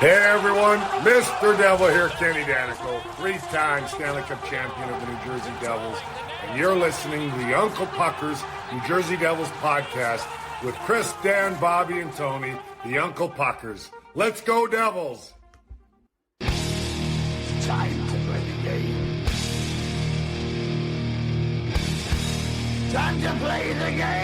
Hey everyone, Mr. Devil here, Kenny Danico, 3-time Stanley Cup champion of the New Jersey Devils, and you're listening to the Uncle Puckers New Jersey Devils podcast with Chris, Dan, Bobby, and Tony, the Uncle Puckers. Let's go Devils! It's time to play the game. Time to play the game!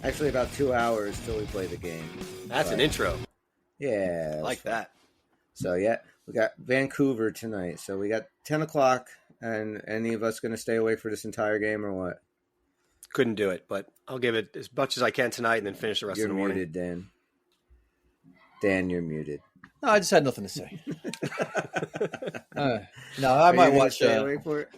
Actually, about 2 hours till we play the game. That's an intro. Yeah. I like that. So, yeah, we got Vancouver tonight. So, we got 10 o'clock, and any of us going to stay away for this entire game or what? Couldn't do it, but I'll give it as much as I can tonight and then finish the rest of the morning. You're muted, Dan. Dan, you're muted. No, I just had nothing to say. No, I might watch. Stay away for it?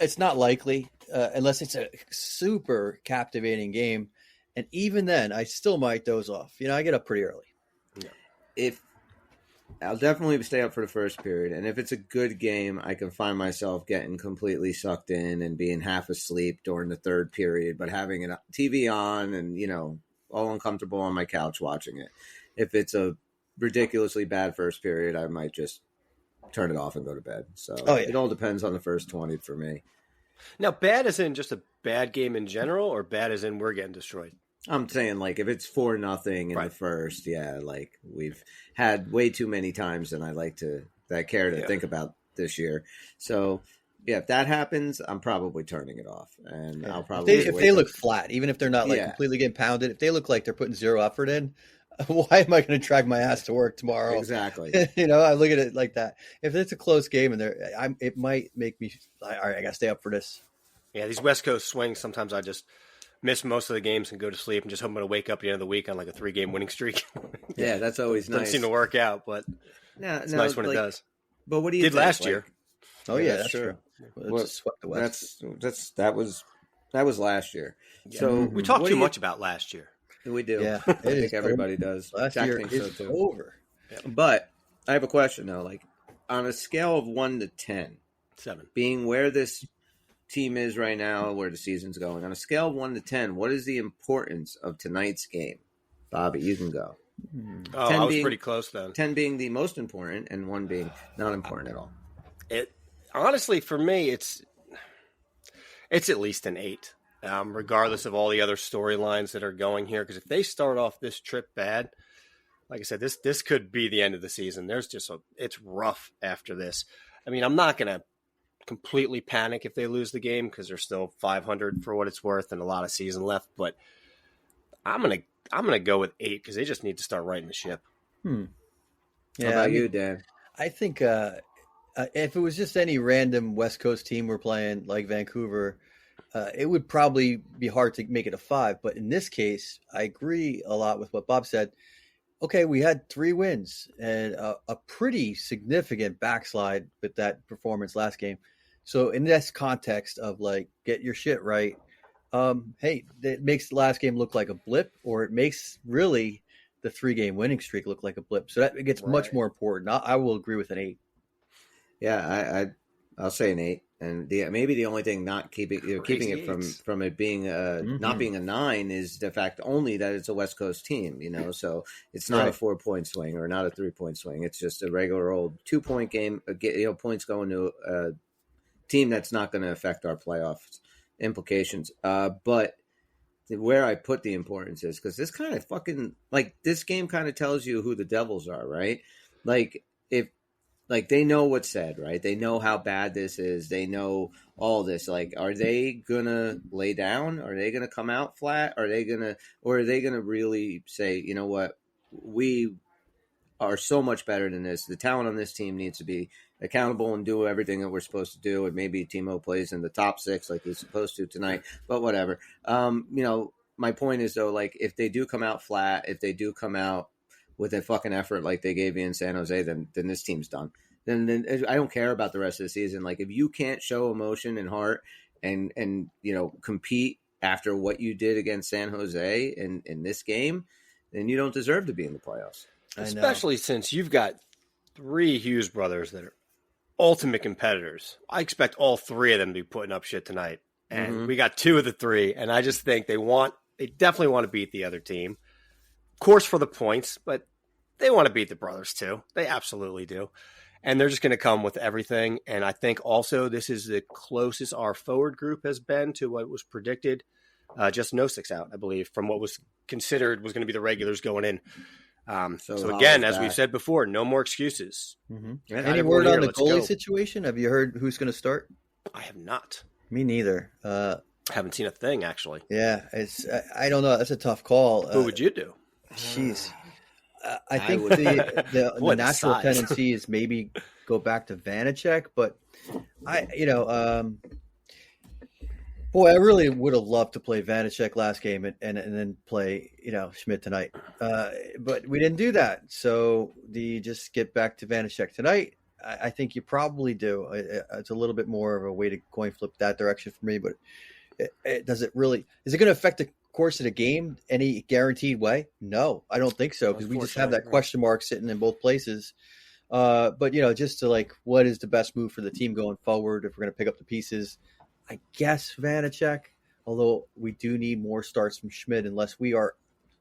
It's not likely unless it's a super captivating game. And even then, I still might doze off. You know, I get up pretty early. I'll definitely stay up for the first period. And if it's a good game, I can find myself getting completely sucked in and being half asleep during the third period, but having a TV on and, you know, all uncomfortable on my couch watching it. If it's a ridiculously bad first period, I might just turn it off and go to bed. So It all depends on the first 20 for me. Now, bad as in just a bad game in general, or bad as in we're getting destroyed? I'm saying, like, if it's 4-0 in the first, like we've had way too many times than that I care to think about this year. So, yeah, if that happens, I'm probably turning it off, and I'll probably if they look flat, even if they're not completely getting pounded, if they look like they're putting zero effort in, why am I going to drag my ass to work tomorrow? Exactly. You know, I look at it like that. If it's a close game and it might make me, all right, I got to stay up for this. Yeah, these West Coast swings, sometimes I just miss most of the games and go to sleep and just hope I'm going to wake up at the end of the week on like a 3-game winning streak. Yeah, that's always nice. Doesn't seem to work out, but it's nice when it does. But what do you did last year? Oh yeah, that's true. Swept the West. That was last year. Yeah. So we talk too much about last year. We do. Yeah, I think everybody does. Last Jack year thinks is so too. over. Yeah. But I have a question though. Like on a scale of 1 to 10, 7, being where this team is right now, where the season's going, on a scale of 1 to 10, what is the importance of tonight's game? Bobby, you can go. Oh, I was pretty close then. 10 being the most important, and 1 being not important at all. It honestly, for me, it's at least an 8. Regardless of all the other storylines that are going here. Because if they start off this trip bad, like I said, this could be the end of the season. There's just it's rough after this. I mean, I'm not going to completely panic if they lose the game because they're still 500 for what it's worth and a lot of season left. But I'm gonna go with 8 because they just need to start righting the ship. Yeah, how about you, Dan? I think if it was just any random West Coast team we're playing, like Vancouver, it would probably be hard to make it a 5. But in this case, I agree a lot with what Bob said. Okay, we had 3 wins and a pretty significant backslide with that performance last game. So in this context of like, get your shit right, hey, it makes the last game look like a blip, or it makes really the 3-game winning streak look like a blip. So that it gets much more important. I will agree with an 8. Yeah, I'll say an 8. And maybe the only thing not keeping it from it being not being a 9 is the fact only that it's a West Coast team, you know. So it's not a 4-point swing or not a 3-point swing. It's just a regular old 2-point game. Points going to a team that's not going to affect our playoff implications. But where I put the importance is because this kind of fucking this game kind of tells you who the Devils are, right? Like they know what's said, right? They know how bad this is. They know all this. Like, are they gonna lay down? Are they gonna come out flat? Or are they gonna really say, you know what, we are so much better than this. The talent on this team needs to be accountable and do everything that we're supposed to do. And maybe Timo plays in the top 6 like he's supposed to tonight. But whatever. My point is though, like if they do come out flat, if they do come out with a fucking effort like they gave you in San Jose, then this team's done. Then I don't care about the rest of the season. Like if you can't show emotion and heart and compete after what you did against San Jose in this game, then you don't deserve to be in the playoffs. Especially since you've got 3 Hughes brothers that are ultimate competitors. I expect all 3 of them to be putting up shit tonight. And we got 2 of the 3, and I just think they want They definitely want to beat the other team. Of course, for the points, but they want to beat the brothers too. They absolutely do. And they're just going to come with everything. And I think also this is the closest our forward group has been to what was predicted. Just no 6 out, I believe, from what was considered was going to be the regulars going in. So again, as we've said before, no more excuses. Mm-hmm. Any word on the goalie situation? Have you heard who's going to start? I have not. Me neither. I haven't seen a thing, actually. Yeah, I don't know. That's a tough call. Who would you do? Jeez. I think the natural tendency is maybe go back to Vanacek, but I really would have loved to play Vanacek last game and then play, Schmidt tonight. But we didn't do that. So do you just get back to Vanacek tonight? I think you probably do. It's a little bit more of a way to coin flip that direction for me, but is it going to affect the course of the game any guaranteed way? No, I don't think so, because we just have that question mark sitting in both places. But just to what is the best move for the team going forward if we're going to pick up the pieces? I guess Vanacek, although we do need more starts from Schmidt unless we are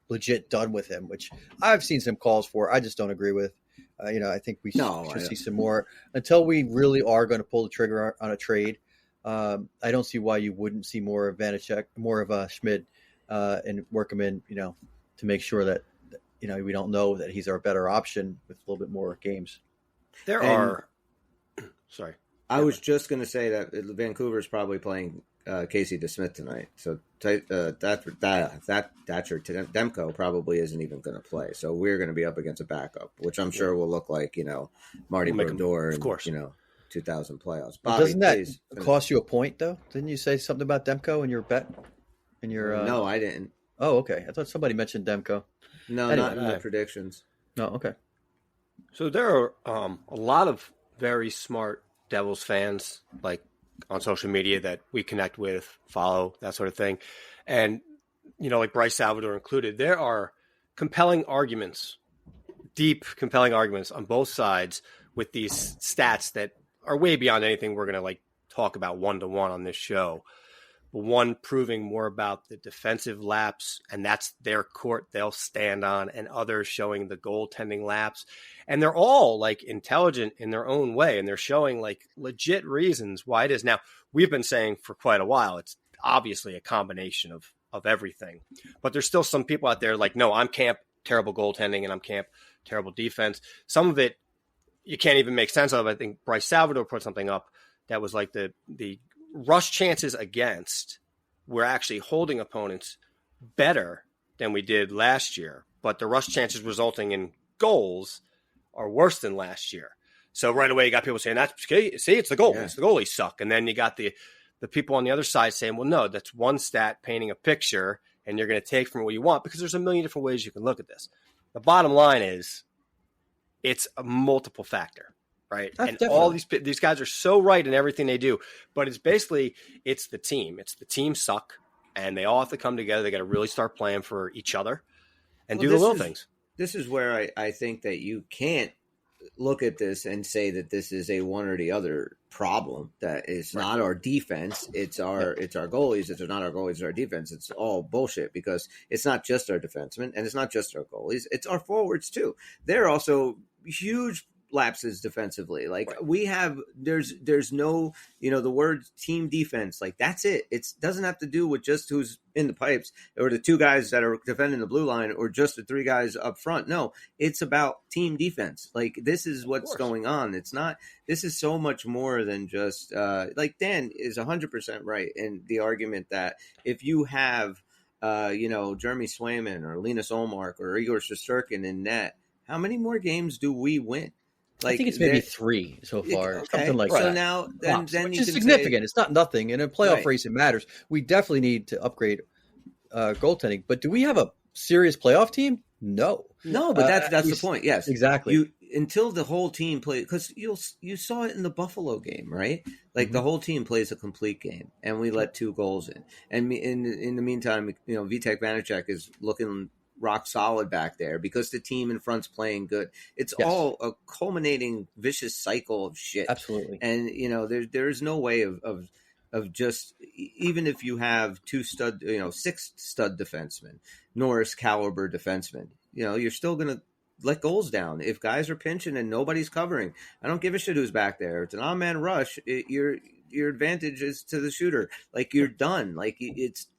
legit done with him, which I've seen some calls for. I just don't agree with. I think we should see some more until we really are going to pull the trigger on a trade. I don't see why you wouldn't see more of Vanacek, more of Schmidt, and work him in, to make sure that, we don't know that he's our better option with a little bit more games. Sorry. I was just going to say that Vancouver's probably playing Casey DeSmith tonight. So Thatcher Demko probably isn't even going to play. So we're going to be up against a backup, which I'm sure will look like, Marty Brodeur and, 2000 playoffs. Bobby, doesn't that cost you a point, though? Didn't you say something about Demko in your bet? No, I didn't. Oh, okay. I thought somebody mentioned Demko. No, not in the predictions. No, okay. So there are a lot of very smart Devils fans, on social media that we connect with, follow, that sort of thing. And, like Bryce Salvador included, there are compelling arguments, deep compelling arguments on both sides with these stats that are way beyond anything we're going to talk about one-to-one on this show. One proving more about the defensive laps, and that's their court they'll stand on, and others showing the goaltending laps. And they're all intelligent in their own way, and they're showing legit reasons why it is. Now, we've been saying for quite a while, it's obviously a combination of everything, but there's still some people out there no, I'm camp terrible goaltending and I'm camp terrible defense. Some of it you can't even make sense of. I think Bryce Salvador put something up that was the rush chances against, we're actually holding opponents better than we did last year, but the rush chances resulting in goals are worse than last year. So right away you got people saying, it's the goal. Yeah. It's the goalies suck. And then you got the people on the other side saying, well, no, that's one stat painting a picture and you're going to take from what you want, because there's a million different ways you can look at this. The bottom line is it's a multiple factor. Right. That's and definitely. All these guys are so right in everything they do, but it's the team. It's the team suck, and they all have to come together. They got to really start playing for each other and do the little things. This is where I think that you can't look at this and say that this is a one or the other problem, that it's not our defense. It's our goalies. It's not our goalies, it's our defense. It's all bullshit, because it's not just our defensemen and it's not just our goalies. It's our forwards too. They're also huge lapses defensively. We have, there's no, the word team defense, that's it. It doesn't have to do with just who's in the pipes or the two guys that are defending the blue line or just the three guys up front. No, it's about team defense. This is what's going on. It's not, this is so much more than just Dan is 100% right in the argument that if you have Jeremy Swayman or Linus Olmark or Igor Shesterkin in net, how many more games do we win? I think it's maybe 3 so far, something like that. So now, then which you is can significant. It's not nothing. In a playoff Right. race, it matters. We definitely need to upgrade goaltending. But do we have a serious playoff team? No. No, but that's the point. Yes, exactly. Until the whole team plays, because you saw it in the Buffalo game, right? The whole team plays a complete game, and we let 2 goals in. And in the meantime, Vitek Vanacek is looking rock solid back there because the team in front's playing good. It's all a culminating vicious cycle of shit. Absolutely. And there's no way of of just even if you have six stud defensemen, Norris caliber defensemen, you're still going to let goals down. If guys are pinching and nobody's covering, I don't give a shit who's back there. It's an on-man rush. Your advantage is to the shooter. Like, you're done. Like,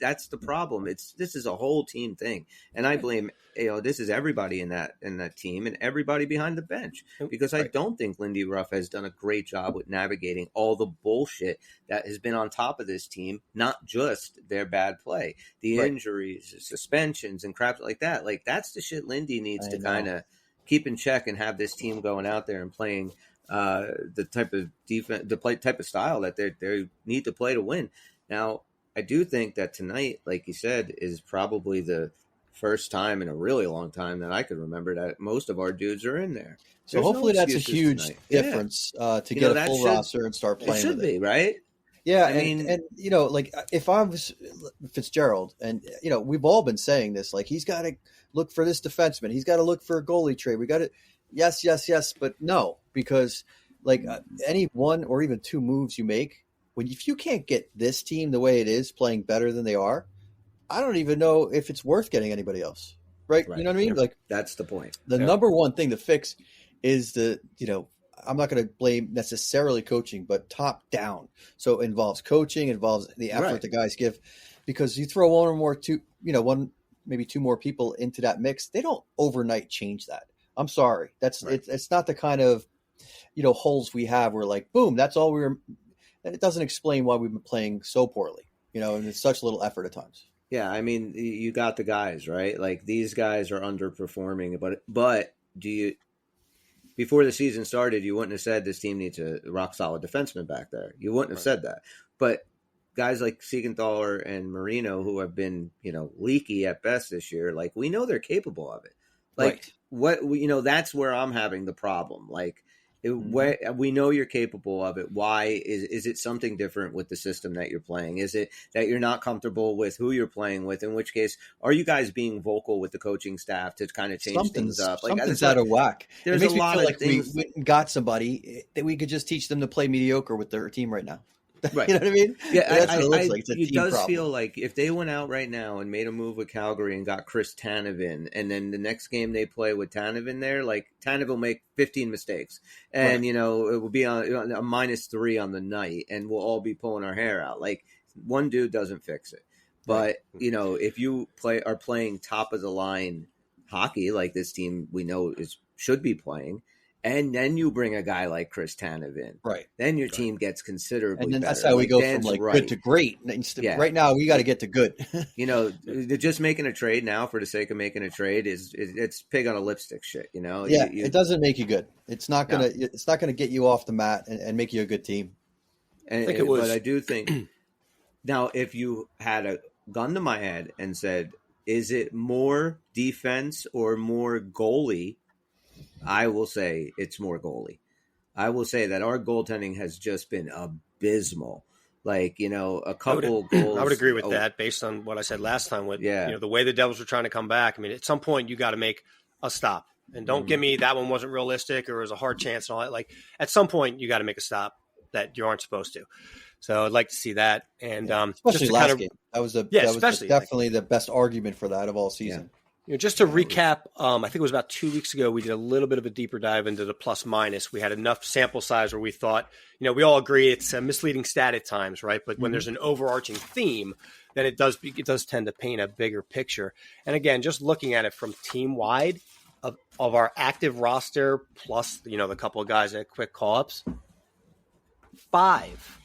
that's the problem. This is a whole team thing, and I blame this is everybody in that team and everybody behind the bench, because I don't think Lindy Ruff has done a great job with navigating all the bullshit that has been on top of this team. Not just their bad play, the injuries, suspensions, and crap like that. Like, that's the shit Lindy needs to kind of keep in check and have this team going out there and playing the type of defense, type of style that they need to play to win. Now, I do think that tonight, like you said, is probably the first time in a really long time that I could remember that most of our dudes are in there. So hopefully that's a huge difference to get a full roster and start playing. It should be, right? Yeah, I mean, like, if I was Fitzgerald, and we've all been saying this, like, he's got to look for this defenseman, he's got to look for a goalie trade. We got to, yes, but no, because like any one or even two moves you make, if you can't get this team the way it is playing better than they are, I don't even know if it's worth getting anybody else. Right? You know what I mean? Like, that's the point. The number one thing to fix is I'm not going to blame necessarily coaching, but top down. So it involves coaching, involves the effort the guys give, because you throw maybe two more people into that mix, they don't overnight change that. I'm sorry. It's not the kind of, holes we have where, like, boom, that's all it doesn't explain why we've been playing so poorly, and it's such little effort at times. Yeah. I mean, you got the guys, right? Like, these guys are underperforming, but before the season started, you wouldn't have said this team needs a rock solid defenseman back there. You wouldn't have said that. But guys like Siegenthaler and Marino, who have been, leaky at best this year, like, we know they're capable of it. Like, that's where I'm having the problem. Like, we know you're capable of it. Why is it something different with the system that you're playing? Is it that you're not comfortable with who you're playing with? In which case, are you guys being vocal with the coaching staff to kind of change things up? Like, something's out of whack. There's it makes a lot me feel of like things. we got somebody that we could just teach them to play mediocre with their team right now. Right. You know what I mean? Yeah, that's what it looks like. It's a it team does problem. feel like if they went out right now and made a move with Calgary and got Chris Tanev in, and then the next game they play with Tanev in there, like, Tanev will make 15 mistakes, and it will be on a -3 on the night, and we'll all be pulling our hair out. Like, one dude doesn't fix it. But if you are playing top of the line hockey like this team we know should be playing, and then you bring a guy like Chris Tanev in, right? Then your team gets considerably and then better. That's how we go from good to great. Right now, we got to get to good. Just making a trade now for the sake of making a trade it's pig on a lipstick shit. It doesn't make you good. It's not gonna get you off the mat and make you a good team. And, I think it was. But I do think now, if you had a gun to my head and said, "Is it more defense or more goalie?" I will say it's more goalie. I will say that our goaltending has just been abysmal. Like, a couple goals. I would agree with that based on what I said last time with, the way the Devils were trying to come back. I mean, at some point you got to make a stop, and don't give me that one wasn't realistic or it was a hard chance and all that. Like, at some point you got to make a stop that you aren't supposed to. So I'd like to see that. And, especially last game, that was definitely the best argument for that of all season. Yeah. Just to recap, I think it was about 2 weeks ago, we did a little bit of a deeper dive into the plus minus. We had enough sample size where we thought, we all agree it's a misleading stat at times, right? But when there's an overarching theme, then it does tend to paint a bigger picture. And again, just looking at it from team wide of our active roster plus, the couple of guys that quick call-ups, 5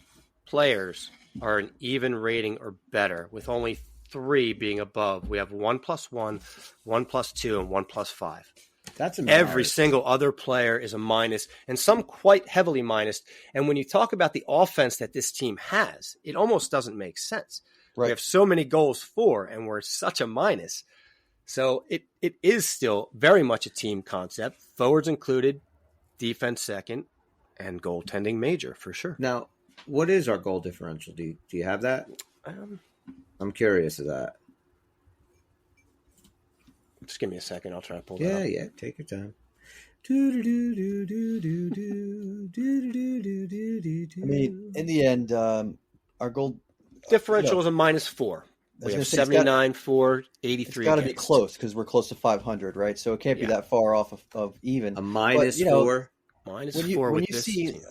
players are an even rating or better, with only 3 being above. We have 1+1, 1+2, and 1+5. That's every single other player is a minus, and some quite heavily minus. And when you talk about the offense that this team has, it almost doesn't make sense. Right. We have so many goals for, and we're such a minus. So it is still very much a team concept. Forwards included, defense second, and goaltending major for sure. Now, what is our goal differential? Do you have that? I'm curious of that. Just give me a second. I'll try to pull that up. Yeah. Take your time. I mean, in the end, our goal differential is a -4. We have 79 for 83. It's got to be close because we're close to 500, right? So it can't be that far off of even. A -4. -4 when with you this see team.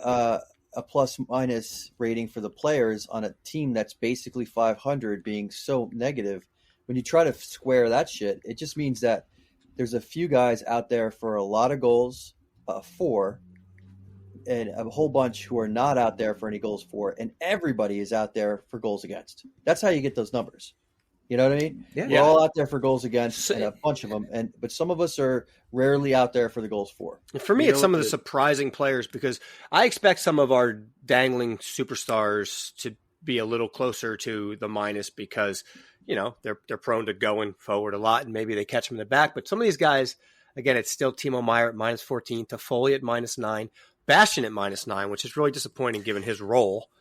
A plus-minus rating for the players on a team that's basically 500 being so negative, when you try to square that shit, it just means that there's a few guys out there for a lot of goals for, and a whole bunch who are not out there for any goals for, and everybody is out there for goals against. That's how you get those numbers. You know what I mean? Yeah. We're all out there for goals against, and a bunch of them, but some of us are rarely out there for the goals for. For me, it's some of the surprising players because I expect some of our dangling superstars to be a little closer to the minus because, they're prone to going forward a lot and maybe they catch them in the back. But some of these guys, again, it's still Timo Meier at -14, Toffoli at -9, Bastian at -9, which is really disappointing given his role.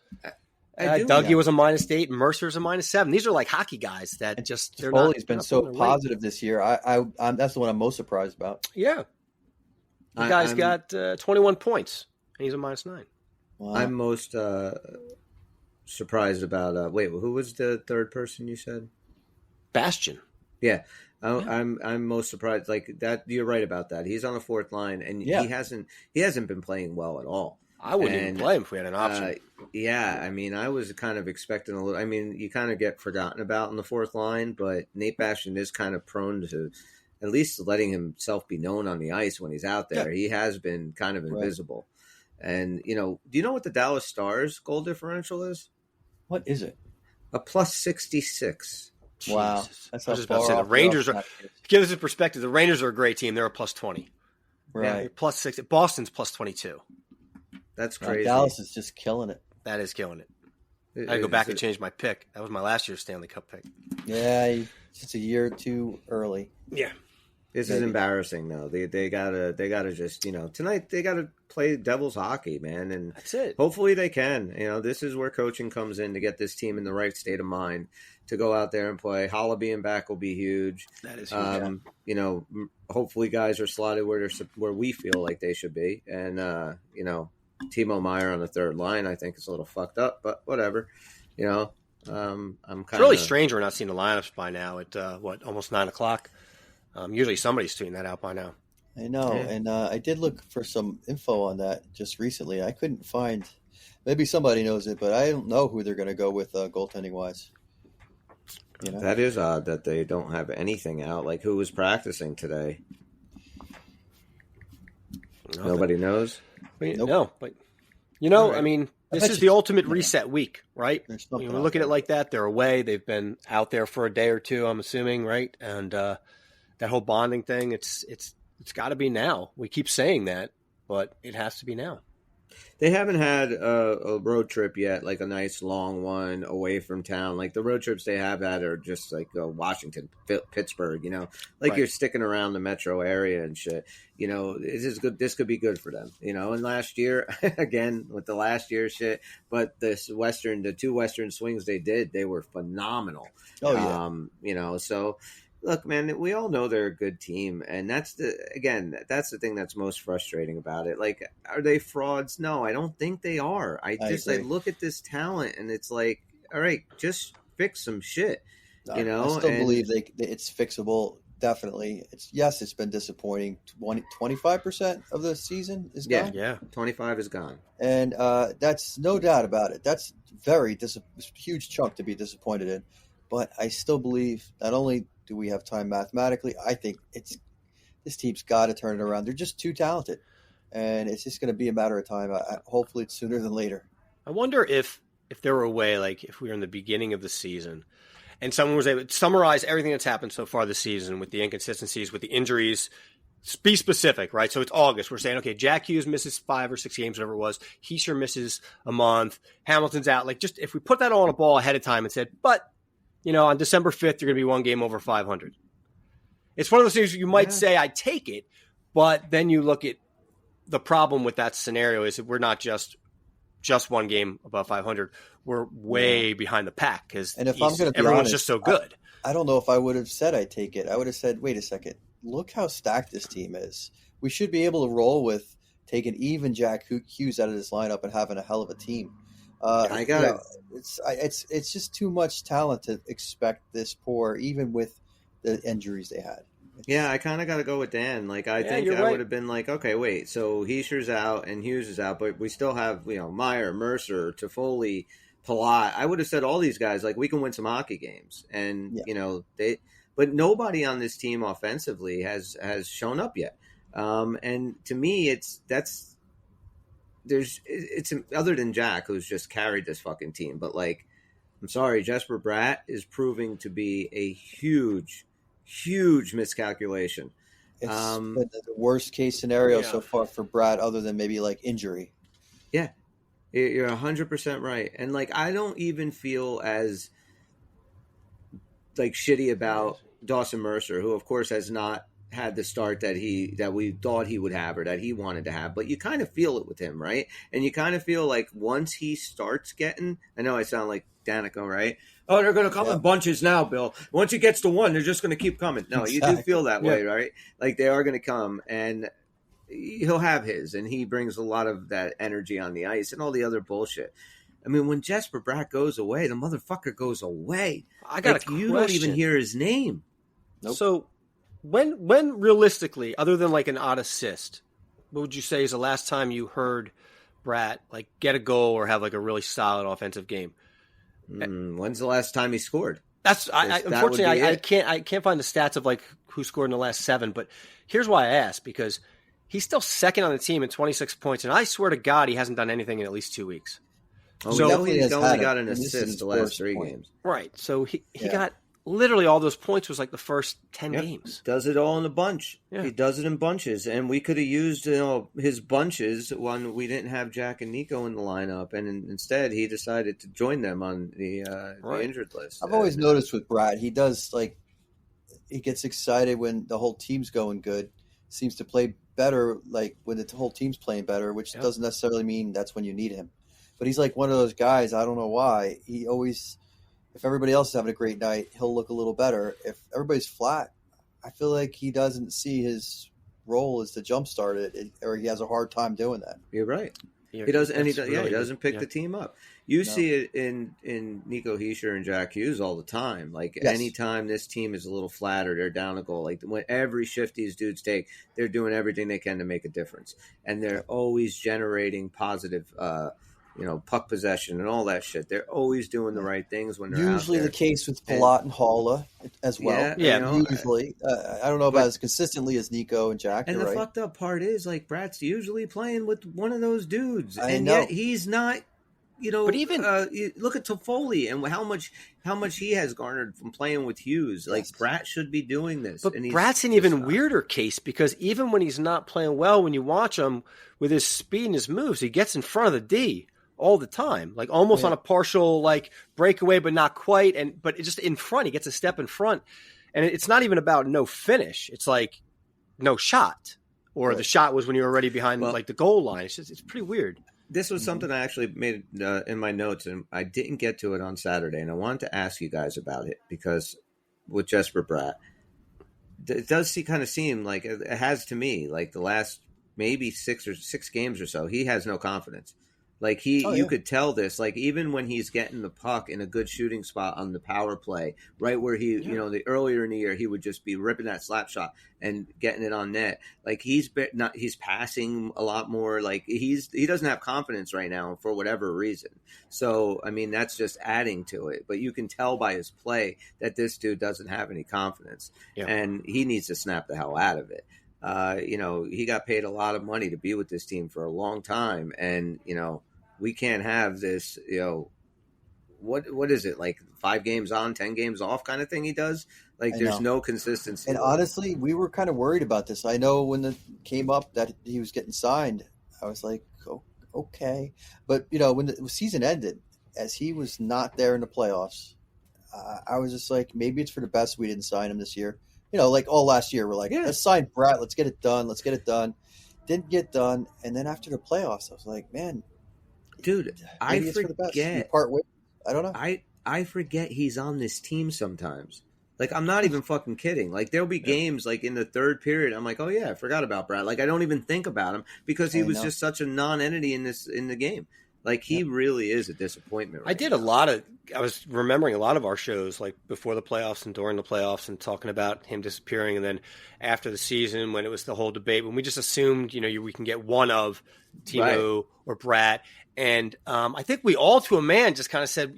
Dougie was a -8, Mercer's a -7. These are like hockey guys that just they're not. Toffoli's been so positive this year. I'm that's the one I'm most surprised about. Yeah, the guy's got 21 points and he's a -9. Wow. I'm most surprised about. Wait, who was the third person you said? Bastian. Yeah. I'm most surprised. Like that, you're right about that. He's on the fourth line, and he hasn't been playing well at all. I wouldn't even play him if we had an option. I mean, I was kind of expecting a little. I mean, you kind of get forgotten about in the fourth line, but Nate Bastian is kind of prone to at least letting himself be known on the ice when he's out there. Yeah. He has been kind of invisible. Right. And do you know what the Dallas Stars goal differential is? What is it? A +66. Wow, Jesus. I was just about to say the Rangers are. Give this in perspective. The Rangers are a great team. They're a +20. Right, yeah, +6. Boston's +22. That's crazy. Dallas is just killing it. That is killing it. I gotta go back and change my pick. That was my last year's Stanley Cup pick. Yeah, it's a year or two early. Yeah, this is embarrassing though. They gotta just tonight they gotta play Devils hockey, man, and that's it. Hopefully they can. This is where coaching comes in to get this team in the right state of mind to go out there and play. Holla being back will be huge. That is huge. Hopefully guys are slotted where we feel like they should be, and Timo Meier on the third line, I think is a little fucked up, but whatever. I'm kind of. It's really strange we're not seeing the lineups by now at almost 9:00. Usually somebody's tweeting that out by now. I know, and I did look for some info on that just recently. I couldn't find. Maybe somebody knows it, but I don't know who they're going to go with goaltending wise. That is odd that they don't have anything out. Like who was practicing today? Nobody knows. Nope. No, but right. I mean, this is the ultimate reset week, right? We look at it like that. They're away. They've been out there for a day or two, I'm assuming, right? And that whole bonding thing, it's got to be now. We keep saying that, but it has to be now. They haven't had a road trip yet, like a nice long one away from town. Like the road trips they have had are just like Washington, Pittsburgh, like You're sticking around the metro area and shit. This is good. This could be good for them, And last year, again, with the last year shit, but the two Western swings they were phenomenal. Oh, yeah. So. Look, man, we all know they're a good team, and that's the thing that's most frustrating about it. Like, are they frauds? No, I don't think they are. I look at this talent, and it's like, all right, just fix some shit. I still believe it's fixable. Definitely, it's been disappointing. 25% of the season is gone. Yeah, 25 is gone, and that's no doubt about it. That's huge chunk to be disappointed in. But I still believe not only do we have time mathematically, I think this team's got to turn it around. They're just too talented, and it's just going to be a matter of time. Hopefully, it's sooner than later. I wonder if there were a way, like if we were in the beginning of the season, and someone was able to summarize everything that's happened so far this season with the inconsistencies, with the injuries. Be specific, right? So it's August. We're saying, okay, Jack Hughes misses 5 or 6 games, whatever it was. Heischer misses a month. Hamilton's out. Like, just if we put that all on a ball ahead of time and said, but on December 5th, you're going to be one game over 500. It's one of those things you might say, I take it, but then you look at the problem with that scenario is that we're not just one game above 500. We're way behind the pack because everyone's just so good. I don't know if I would have said I take it. I would have said, wait a second, look how stacked this team is. We should be able to roll with taking even Jack Hughes out of this lineup and having a hell of a team. I got it. It's just too much talent to expect this poor, even with the injuries they had. Yeah, I kind of got to go with Dan. Like, I think I would have been like, okay, wait, so Heischer's out and Hughes is out, but we still have, Meyer, Mercer, Toffoli, Palat. I would have said all these guys, like, we can win some hockey games. And, but nobody on this team offensively has shown up yet. And to me, it's other than Jack, who's just carried this fucking team. But, like, I'm sorry, Jesper Bratt is proving to be a huge miscalculation. It's been the worst case scenario so far for Brad, other than maybe like injury. Yeah, you're 100% right. And like, I don't even feel as like shitty about Dawson Mercer, who of course has not had the start that we thought he would have or that he wanted to have. But you kind of feel it with him, right? And you kind of feel like once he starts getting, I know I sound like Danica, right? Oh, they're going to come in bunches now, Bill. Once he gets to one, they're just going to keep coming. No, exactly. You do feel that way, right? Like they are going to come, and he'll have his, and he brings a lot of that energy on the ice and all the other bullshit. I mean, when Jesper Bratt goes away, the motherfucker goes away. I got a question. You don't even hear his name. Nope. So when realistically, other than like an odd assist, what would you say is the last time you heard Bratt like get a goal or have like a really solid offensive game? When's the last time he scored? Unfortunately, I can't find the stats of like who scored in the last 7. But here's why I asked, because he's still second on the team in 26 points, and I swear to God, he hasn't done anything in at least 2 weeks. So he's only got an assist the last 3 games. Right. So he got literally all those points was like the first 10 games. Does it all in a bunch. Yeah. He does it in bunches. And we could have used his bunches when we didn't have Jack and Nico in the lineup. And instead, he decided to join them on the injured list. I've always noticed with Brad, he does he gets excited when the whole team's going good. Seems to play better like when the whole team's playing better, which doesn't necessarily mean that's when you need him. But he's like one of those guys, I don't know why. He always, if everybody else is having a great night, he'll look a little better. If everybody's flat, I feel like he doesn't see his role as to jumpstart it, or he has a hard time doing that. You're right. He doesn't. He doesn't pick the team up. You see it in Nico Hischier and Jack Hughes all the time. Like anytime this team is a little flat or they're down a goal, like when every shift these dudes take, they're doing everything they can to make a difference, and they're always generating positive. Puck possession and all that shit. They're always doing the right things when they're usually out there. The case with Palat and Halla as well. Usually. I don't know about as consistently as Nico and Jack. And the fucked up part is, like, Brad's usually playing with one of those dudes, yet he's not. But even look at Toffoli and how much he has garnered from playing with Hughes. Like Bratt should be doing this. But Bratt's an even weirder case, because even when he's not playing well, when you watch him with his speed and his moves, he gets in front of the D all the time, like almost on a partial like breakaway, but not quite. But it's just in front. He gets a step in front, and it's not even about no finish. It's like no shot, or the shot was when you were already behind like the goal line. It's pretty weird. This was something I actually made in my notes, and I didn't get to it on Saturday, and I wanted to ask you guys about it because with Jesper Bratt, it does seem like it has to me, like the last maybe 6 games or so, he has no confidence. Like you could tell this, like even when he's getting the puck in a good shooting spot on the power play, right where the earlier in the year, he would just be ripping that slap shot and getting it on net. Like he's passing a lot more. Like he doesn't have confidence right now for whatever reason. So, I mean, that's just adding to it, but you can tell by his play that this dude doesn't have any confidence and he needs to snap the hell out of it. He got paid a lot of money to be with this team for a long time. And, we can't have this, what is it, like 5 games on, 10 games off kind of thing he does? Like there's no consistency. And honestly, we were kind of worried about this. I know when it came up that he was getting signed, I was like, oh, okay. But, when the season ended, as he was not there in the playoffs, I was just like, maybe it's for the best we didn't sign him this year. Like all last year, we're like, let's sign Bratt. Let's get it done. Didn't get done. And then after the playoffs, I was like, man, dude, I forget. Part ways. I don't know. I forget he's on this team sometimes. Like, I'm not even fucking kidding. Like, there'll be games, like, in the third period, I'm like, oh, yeah, I forgot about Bratt. Like, I don't even think about him because he was just such a non-entity in the game. Like he really is a disappointment. Right I was remembering a lot of our shows like before the playoffs and during the playoffs and talking about him disappearing. And then after the season when it was the whole debate, when we just assumed, we can get one of Timo or Brat. And I think we all to a man just kind of said,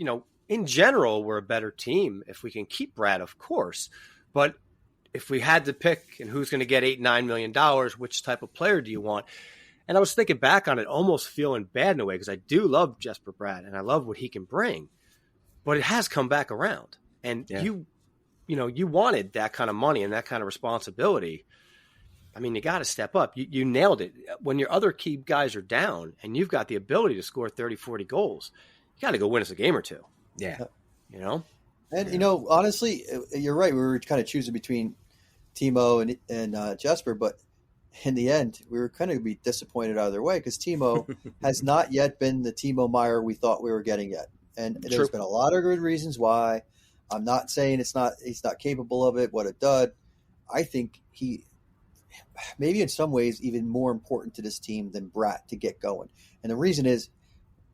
in general, we're a better team if we can keep Brat, of course. But if we had to pick and who's going to get $8-9 million, which type of player do you want? And I was thinking back on it, almost feeling bad in a way because I do love Jesper Bratt and I love what he can bring, but it has come back around. And you wanted that kind of money and that kind of responsibility. I mean, you got to step up. You nailed it. When your other key guys are down and you've got the ability to score 30, 40 goals, you got to go win us a game or two. Yeah. And, honestly, you're right. We were kind of choosing between Timo and Jesper, but in the end, we were kind of be disappointed either way because Timo has not yet been the Timo Meier we thought we were getting yet. And there's been a lot of good reasons why. I'm not saying he's not capable of it. What a dud. I think he maybe in some ways even more important to this team than Bratt to get going. And the reason is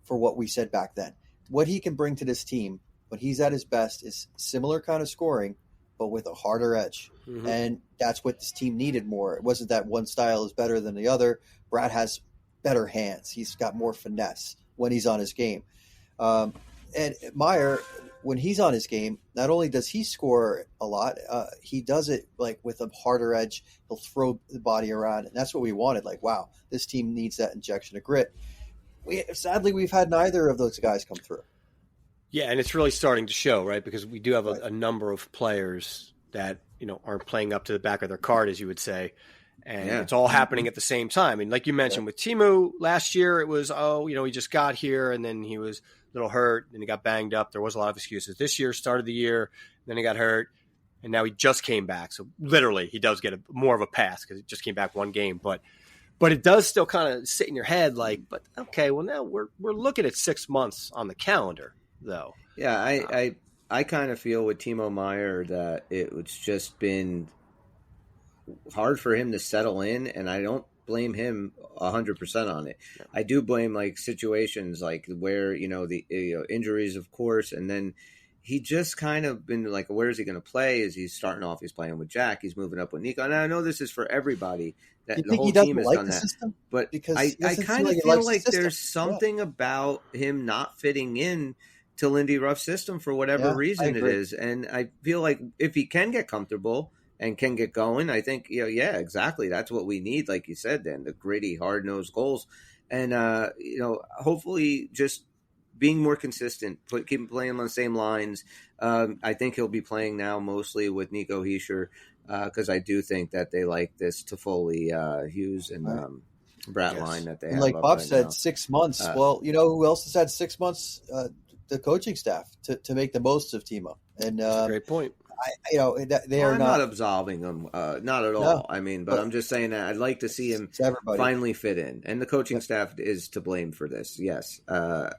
for what we said back then. What he can bring to this team when he's at his best is similar kind of scoring, but with a harder edge. Mm-hmm. And that's what this team needed more. It wasn't that one style is better than the other. Brad has better hands. He's got more finesse when he's on his game. And Meier, when he's on his game, not only does he score a lot, he does it like with a harder edge. He'll throw the body around, and that's what we wanted. Like, wow, this team needs that injection of grit. Sadly, we've had neither of those guys come through. Yeah, and it's really starting to show, right? Because we do have a number of players that aren't playing up to the back of their card, as you would say, and it's all happening at the same time. And like you mentioned with Timo last year, it was he just got here and then he was a little hurt and he got banged up. There was a lot of excuses. This year started the year, then he got hurt, and now he just came back. So literally, he does get more of a pass because he just came back one game, but it does still kind of sit in your head like, but okay, well now we're looking at 6 months on the calendar, though. Yeah, I kind of feel with Timo Meier that it's just been hard for him to settle in, and I don't blame him 100% on it. Yeah. I do blame like situations like where the injuries, of course, and then he just kind of been like, where is he going to play? Is he starting off? He's playing with Jack. He's moving up with Nico. And I know this is for everybody. That the whole team has done that. System? But because I kind of feel like there's something about him not fitting in to Lindy Ruff's system for whatever reason it is. And I feel like if he can get comfortable and can get going, I think, exactly. That's what we need. Like you said, then the gritty, hard-nosed goals. And, hopefully just being more consistent, keep playing on the same lines. I think he'll be playing now mostly with Nico Hischier because I do think that they like this Toffoli, Hughes, and Bratt line that they have. Like Bob said, now. 6 months. Well, who else has had 6 months? The coaching staff to make the most of Timo. And that's a great point. They are not absolving them, not at all. No, I mean, but I'm just saying that I'd like to see him finally fit in, and the coaching staff is to blame for this. Yes, and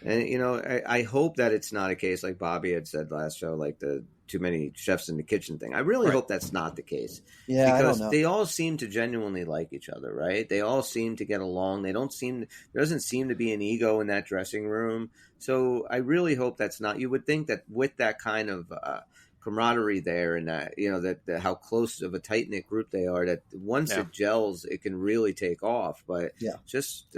I hope that it's not a case like Bobby had said last show, like the too many chefs in the kitchen thing. I really hope that's not the case. Yeah, because they all seem to genuinely like each other, right? They all seem to get along. There doesn't seem to be an ego in that dressing room. So I really hope that's not. You would think that with that kind of camaraderie there, and that that how close of a tight knit group they are, that once it gels, it can really take off. But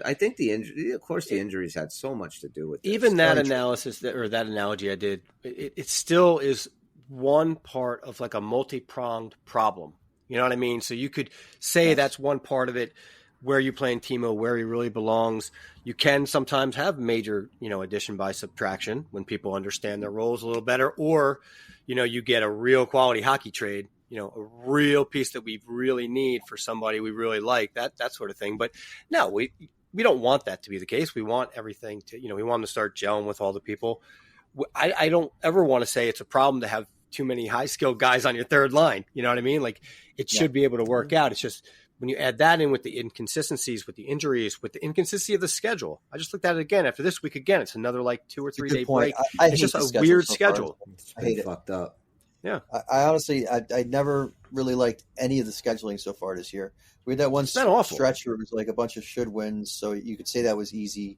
I think the injuries had so much to do with this. Even that analysis that analogy I did, it still is one part of like a multi-pronged problem. You know what I mean? So you could say that's one part of it. Where you playing Timo, where he really belongs. You can sometimes have major, addition by subtraction when people understand their roles a little better, or, you get a real quality hockey trade, a real piece that we really need for somebody we really like, that sort of thing. But no, we don't want that to be the case. We want everything to, we want to start gelling with all the people. I don't ever want to say it's a problem to have too many high skilled guys on your third line. You know what I mean? Like it should be able to work out. It's just, when you add that in with the inconsistencies, with the injuries, with the inconsistency of the I just looked at it again after this week. Again, it's another like 2 or 3 day break. It's just a weird schedule. I hate it. Fucked up. Yeah. I honestly, I never really liked any of the scheduling so far this year. We had that one stretch where it was like a bunch of should wins, so you could say that was easy.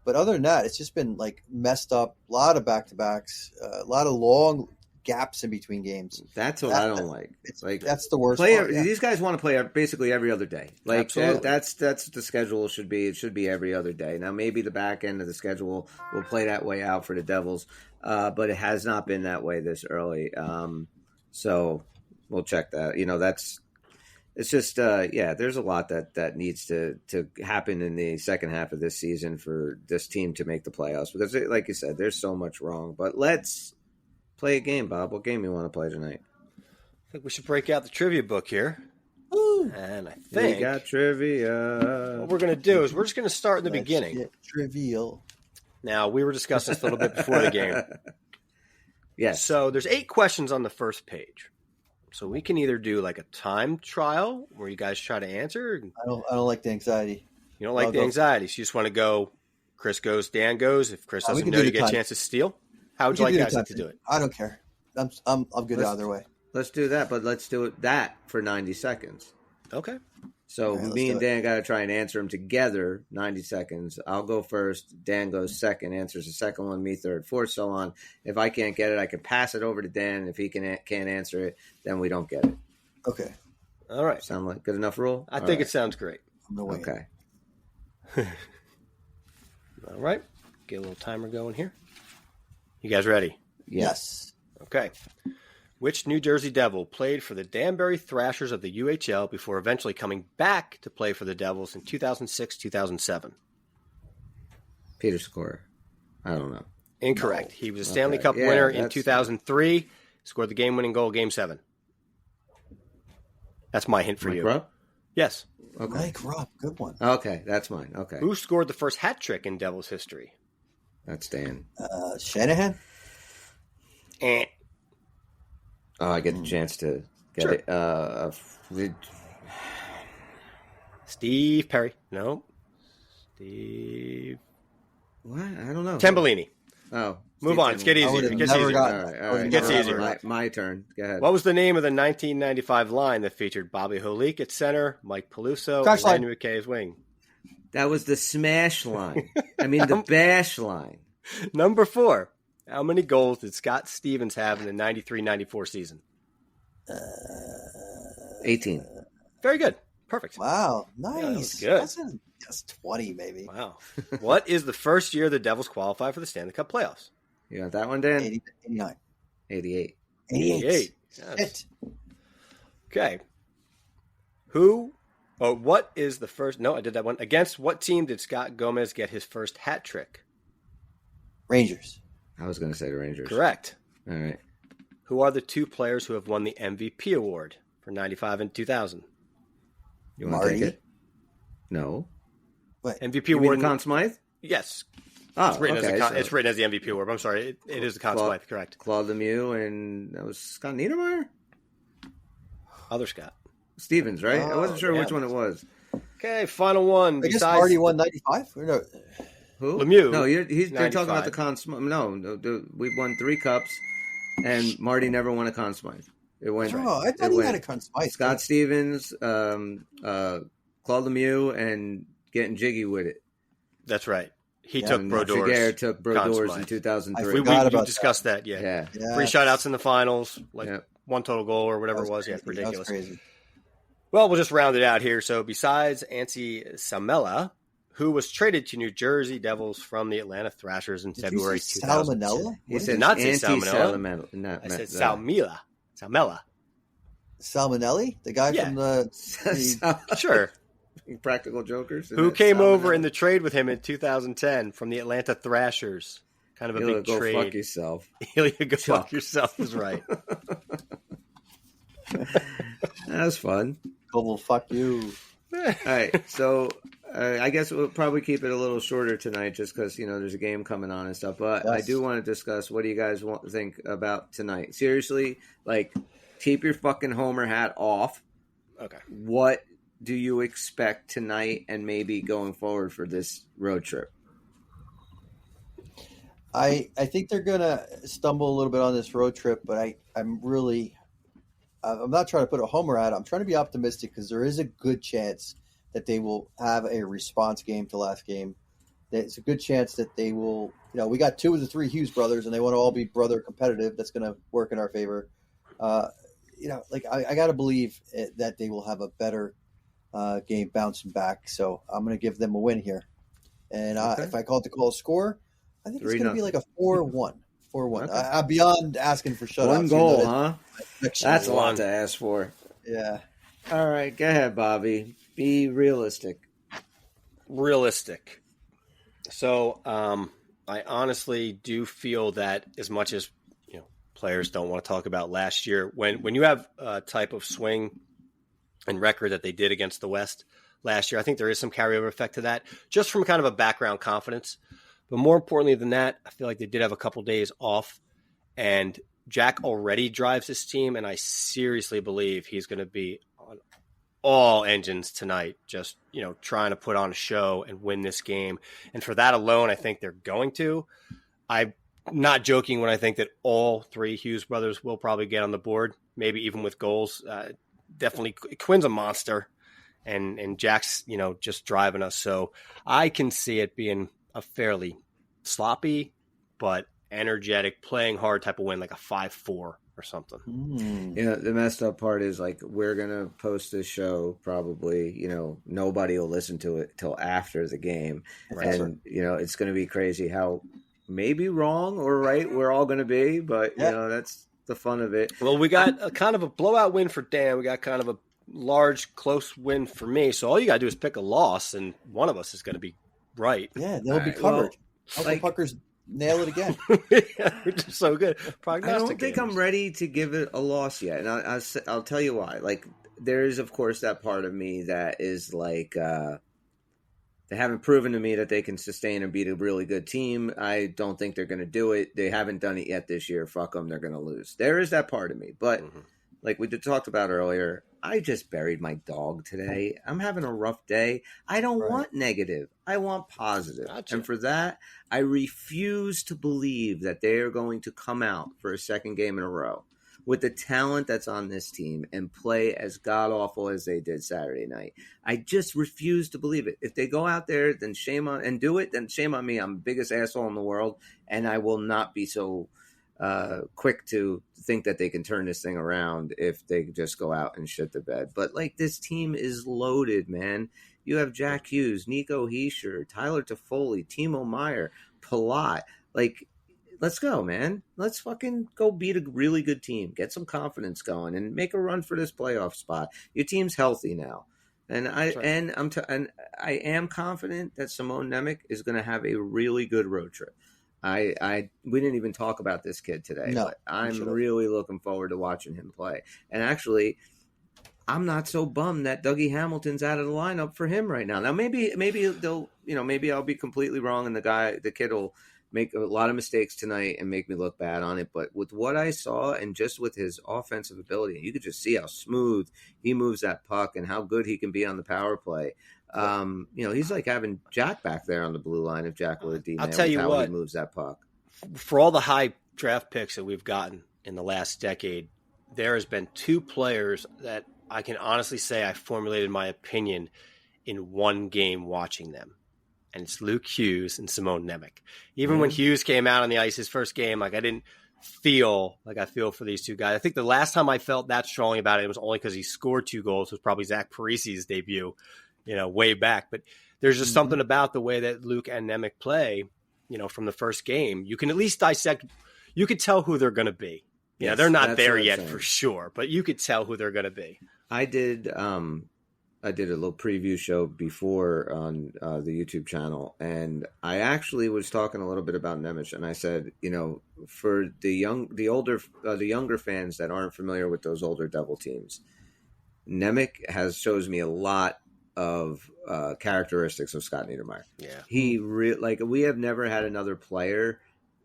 But other than that, it's just been like messed up. A lot of back-to-backs, a lot of long gaps in between games. That's what I don't like. It's like that's the worst part, yeah. These guys want to play basically every other day. Like that's what the schedule should be. It should be every other day. Now maybe the back end of the schedule will play that way out for the Devils, but it has not been that way this early. So we'll check that. It's just there's a lot that needs to happen in the second half of this season for this team to make the playoffs, because like you said, there's so much wrong. But let's play a game, Bob. What game you want to play tonight? I think we should break out the trivia book here. Ooh. And I think we got trivia. What we're going to do is we're just going to start in the beginning. Get trivial. Now, we were discussing this a little bit before the game. Yes. So there's 8 questions on the first page. So we can either do like a time trial where you guys try to answer. I don't like the anxiety. You don't like the anxiety. So you just want to go, Chris goes, Dan goes. If Chris doesn't know, you get a chance to steal. How would you like guys to do it? I don't care. I'm good either way. Let's do that, but let's do that for 90 seconds. Okay. So me and Dan got to try and answer them together, 90 seconds. I'll go first. Dan goes second, answers the second one, me third, fourth, so on. If I can't get it, I can pass it over to Dan. If he can't answer it, then we don't get it. Okay. All right. Sound like good enough rule? I think it sounds great. Okay. All right. Get a little timer going here. You guys ready? Yes. Okay. Which New Jersey Devil played for the Danbury Thrashers of the UHL before eventually coming back to play for the Devils in 2006-2007? Peter Scorer. I don't know. Incorrect. No. He was a Stanley Cup winner in 2003. Scored the game-winning goal, Game 7. That's my hint for Mike you. Rupp? Yes. Okay. Mike Rupp. Good one. Okay, that's mine. Okay. Who scored the first hat trick in Devils history? That's Dan. Shanahan? Oh, I get the chance to get it. Steve Perry. No. Steve. What? I don't know. Tambellini. Oh. Move on. It's get easier. It gets easier. All right. It gets easier. My turn. Go ahead. What was the name of the 1995 line that featured Bobby Holik at center, Mike Peluso, and Randy McKay as wing? That was the smash line. I mean, the bash line. Number 4. How many goals did Scott Stevens have in the 93-94 season? 18. Very good. Perfect. Wow. Nice. Yeah, that was good. That's 20, maybe. Wow. What is the first year the Devils qualify for the Stanley Cup playoffs? You got that one, Dan? 89. 88. 88. Yes. Okay. What is the first? No, I did that one. Against what team did Scott Gomez get his first hat trick? Rangers. I was going to say the Rangers. Correct. All right. Who are the 2 players who have won the MVP award for 95 and 2000? You want to take it? No. What? MVP you award. Mean Conn Smythe? Yes. Oh, it's written, okay, it's written as the MVP award. I'm sorry. It is the Conn Smythe, correct. Claude Lemieux, and that was Scott Niedermayer? Other Scott. Stevens, right? I wasn't sure which one it was. Okay, final one. I guess Marty won 95? Or no? Who? Lemieux. No, they're talking about the Conn Smythe. No, we've won 3 cups, and Marty never won a Conn Smythe. It went. Oh, I thought he had a Conn Smythe. Scott Stevens, Claude Lemieux, and getting jiggy with it. That's right. He took Brodeurs. Giguere took Brodeurs in 2003. We discussed that. Yeah. 3 shutouts in the finals, 1 total goal or whatever it was. Crazy. Yeah, ridiculous. That's crazy. Well, we'll just round it out here. So besides Antti Salmela, who was traded to New Jersey Devils from the Atlanta Thrashers in February 2000. Salmonella? He said not say Salmonella. I said Salmela. Salmela. Salmonelli? The guy from the Sure. Practical Jokers. Who came over in the trade with him in 2010 from the Atlanta Thrashers. Kind of a big go trade. Fuck yourself. Go fuck yourself is right. That was fun. Well, fuck you. All right, so I guess we'll probably keep it a little shorter tonight just because, there's a game coming on and stuff. But I do want to discuss, what do you guys think about tonight? Seriously, keep your fucking Homer hat off. Okay. What do you expect tonight and maybe going forward for this road trip? I think they're going to stumble a little bit on this road trip, but I'm not trying to put a homer at it. I'm trying to be optimistic because there is a good chance that they will have a response game to last game. It's a good chance that they will. We got 2 of the 3 Hughes brothers, and they want to all be brother competitive. That's going to work in our favor. I got to believe that they will have a better game bouncing back. So I'm going to give them a win here. And if I call it to call a score, I think it's going to be like a 4-1. 4-1. Okay. Beyond asking for shutouts. 1 goal, huh? That's a lot to ask for. Yeah. All right, go ahead, Bobby. Be realistic. Realistic. So I honestly do feel that as much as players don't want to talk about last year, when you have a type of swing and record that they did against the West last year, I think there is some carryover effect to that, just from kind of a background confidence. But more importantly than that, I feel like they did have a couple days off, and Jack already drives this team, and I seriously believe he's going to be on all engines tonight, just trying to put on a show and win this game. And for that alone, I think they're going to. I'm not joking when I think that all 3 Hughes brothers will probably get on the board, maybe even with goals. Definitely, Quinn's a monster, and Jack's just driving us. So I can see it being a fairly sloppy but energetic, playing hard type of win, like a 5-4 or something. Yeah, the messed up part is we're gonna post this show probably. Nobody will listen to it till after the game, right. And it's gonna be crazy how maybe wrong or right we're all gonna be, but that's the fun of it. Well, we got a kind of a blowout win for Dan. We got kind of a large, close win for me. So all you gotta do is pick a loss, and one of us is gonna be right. Yeah, they'll be covered. Uncle Puckers nail it again. Yeah, we're just so good. I don't think I'm ready to give it a loss yet, and I'll tell you why. There is, of course, that part of me that is they haven't proven to me that they can sustain and beat a really good team. I don't think they're going to do it. They haven't done it yet this year. Fuck them. They're going to lose. There is that part of me. But like we talked about earlier, I just buried my dog today. I'm having a rough day. I don't want negative. I want positive. Gotcha. And for that, I refuse to believe that they are going to come out for a second game in a row with the talent that's on this team and play as god-awful as they did Saturday night. I just refuse to believe it. If they go out there then shame on me. I'm the biggest asshole in the world, and I will not be so quick to think that they can turn this thing around if they just go out and shit the bed. But this team is loaded, man. You have Jack Hughes, Nico Heischer, Tyler Toffoli, Timo Meyer, Palat. Let's go, man. Let's fucking go beat a really good team. Get some confidence going and make a run for this playoff spot. Your team's healthy now. And I am confident that Simone Nemec is going to have a really good road trip. We didn't even talk about this kid today, but I'm really looking forward to watching him play. And actually, I'm not so bummed that Dougie Hamilton's out of the lineup for him right now. Now maybe they'll, maybe I'll be completely wrong and the kid will make a lot of mistakes tonight and make me look bad on it. But with what I saw and just with his offensive ability, you could just see how smooth he moves that puck and how good he can be on the power play. He's like having Jack back there on the blue line if Jack were a D-man. I'll tell you what, he moves that puck. For all the high draft picks that we've gotten in the last decade, there has been 2 players that I can honestly say I formulated my opinion in one game watching them. And it's Luke Hughes and Simone Nemec. Even when Hughes came out on the ice his first game, I didn't feel like I feel for these 2 guys. I think the last time I felt that strongly about it was only because he scored 2 goals. It was probably Zach Parisi's debut, way back. But there's just something about the way that Luke and Nemec play, from the first game. You can at least dissect. You could tell who they're going to be. Yes, they're not there yet for sure, but you could tell who they're going to be. I did a little preview show before on the YouTube channel, and I actually was talking a little bit about Nemec, and I said, for the younger fans that aren't familiar with those older Devil teams, Nemec shows me a lot of characteristics of Scott Niedermayer. Yeah, he we have never had another player,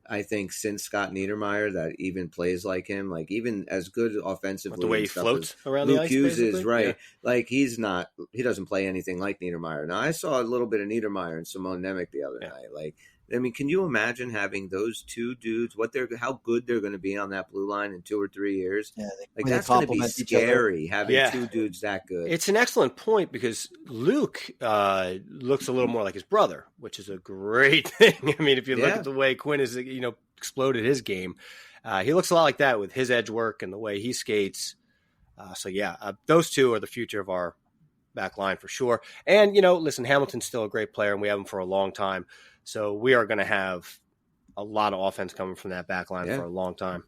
I think, since Scott Niedermayer that even plays like him, even as good offensively. The way he floats around Luke the ice, Hughes basically? Is, right? Yeah. He doesn't play anything like Niedermayer. Now, I saw a little bit of Niedermayer and Simone Nemec the other night. I mean, can you imagine having those two dudes? How good they're going to be on that blue line in 2 or 3 years? Yeah, like that's going to be scary having two dudes that good. It's an excellent point because Luke looks a little more like his brother, which is a great thing. I mean, if you look at the way Quinn has exploded his game, he looks a lot like that with his edge work and the way he skates. Those two are the future of our back line for sure. And, listen, Hamilton's still a great player and we have him for a long time. So we are going to have a lot of offense coming from that back line for a long time.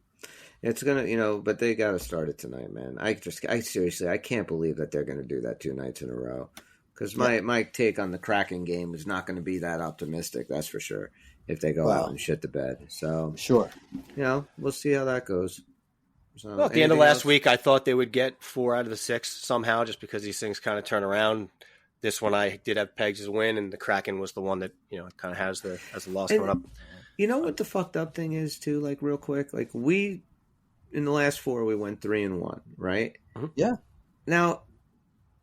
It's going to, but they got to start it tonight, man. I seriously, I can't believe that they're going to do that 2 nights in a row. Because my take on the Kraken game is not going to be that optimistic, that's for sure, if they go out and shit the bed. So, sure. We'll see how that goes. So, at the end of last week, I thought they would get 4 out of the 6 somehow, just because these things kind of turn around. This one I did have pegs as a win, and the Kraken was the one that kind of has the loss coming up. You know what the fucked up thing is too? Like real quick, like we in the last 4 we went 3-1, right? Mm-hmm. Yeah. Now,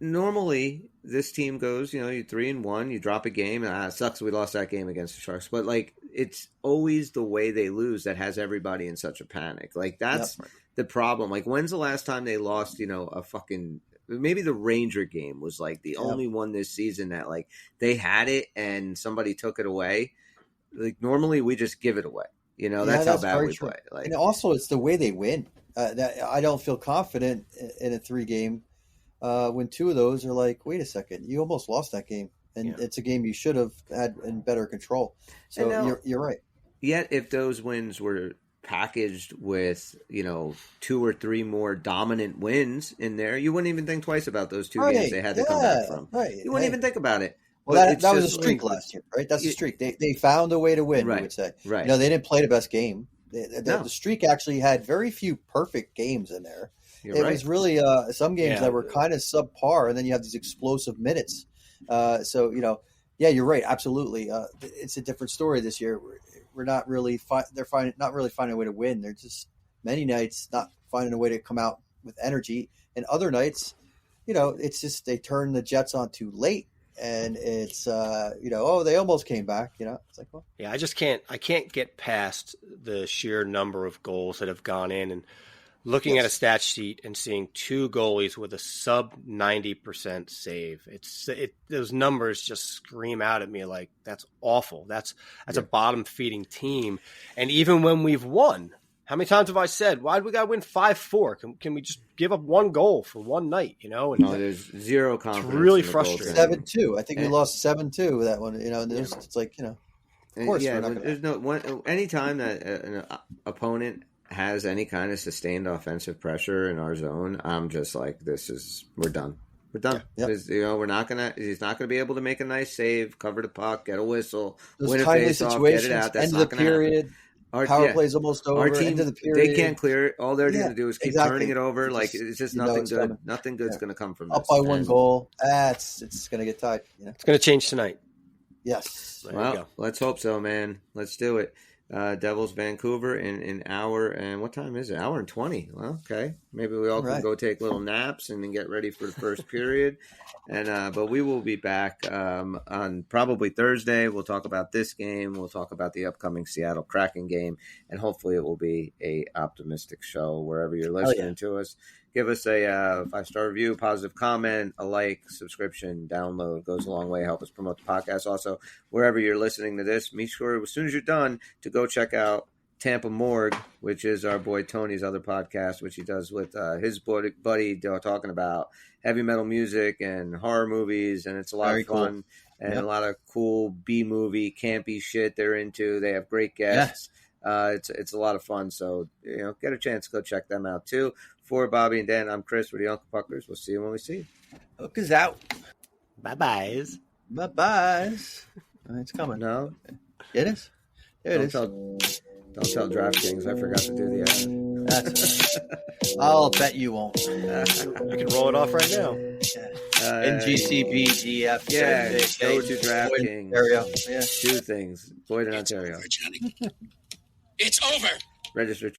normally this team goes, you're 3-1, you drop a game, and it sucks we lost that game against the Sharks, but like it's always the way they lose that has everybody in such a panic. Like that's the problem. Like when's the last time they lost? A fucking. Maybe the Ranger game was like the only one this season that like they had it and somebody took it away. Like normally we just give it away. That's how bad we play. Like, and also it's the way they win. That I don't feel confident in a 3-game when 2 of those are like, wait a second, you almost lost that game, and it's a game you should have had in better control. So now, you're right. Yet if those wins were packaged with 2 or 3 more dominant wins in there, you wouldn't even think twice about those 2 games they had to come back from. You wouldn't even think about it. Well, that was a streak last year, right? That's a streak. They found a way to win. I would say, right? They didn't play the best game. The streak actually had very few perfect games in there. It was really some games that were kind of subpar, and then you have these explosive minutes. You're right, absolutely. It's a different story this year. We're not really not really finding a way to win. They're just many nights not finding a way to come out with energy, and other nights, it's just they turn the Jets on too late, and it's they almost came back. It's like, well, yeah, I can't get past the sheer number of goals that have gone in, and looking at a stat sheet and seeing 2 goalies with a sub 90% save. Those numbers just scream out at me like that's awful. That's a bottom feeding team. And even when we've won, how many times have I said, why do we got to win 5-4? Can we just give up 1 goal for one night, No, there's zero confidence. It's really frustrating. 7-2. I think we lost 7-2 with that one, it's like, of course. There's anytime that an opponent has any kind of sustained offensive pressure in our zone, I'm just like, we're done. We're done. He's not gonna be able to make a nice save, cover the puck, get a whistle, win a face-off, get it out. That's end not of the period. Power play's almost over. Our team, end of the period. They can't clear it. All they're going to do is keep turning it over. Like it's just nothing good. Coming. Nothing good's going to come from up this. by 1 goal. It's going to get tight. It's going to change tonight. Yes. Well, let's hope so, man. Let's do it. Devils Vancouver in an hour, and what time is it? Hour and 20. Well, okay. Maybe we all can go take little naps and then get ready for the first period. And but we will be back on probably Thursday. We'll talk about this game. We'll talk about the upcoming Seattle Kraken game, and hopefully it will be a optimistic show wherever you're listening to us. Give us a 5-star review, positive comment, a like, subscription, download. Goes a long way. Help us promote the podcast. Also, wherever you're listening to this, make sure as soon as you're done to go check out Tampa Morgue, which is our boy Tony's other podcast, which he does with his buddy talking about heavy metal music and horror movies. And it's a lot of fun and a lot of cool B-movie, campy shit they're into. They have great guests. It's a lot of fun. So, get a chance to go check them out too. For Bobby and Dan, I'm Chris. We're the Uncle Puckers. We'll see you when we see you. Hook is out. Bye-byes. Bye-byes. It's coming. No? It is? There it is. Don't tell DraftKings I forgot to do the ad. That's I'll bet you won't. You can roll it off right now. NGCBGF. Yeah, go to DraftKings. Ontario. Yeah. 2 things. Boyd in Ontario. It's over. Register.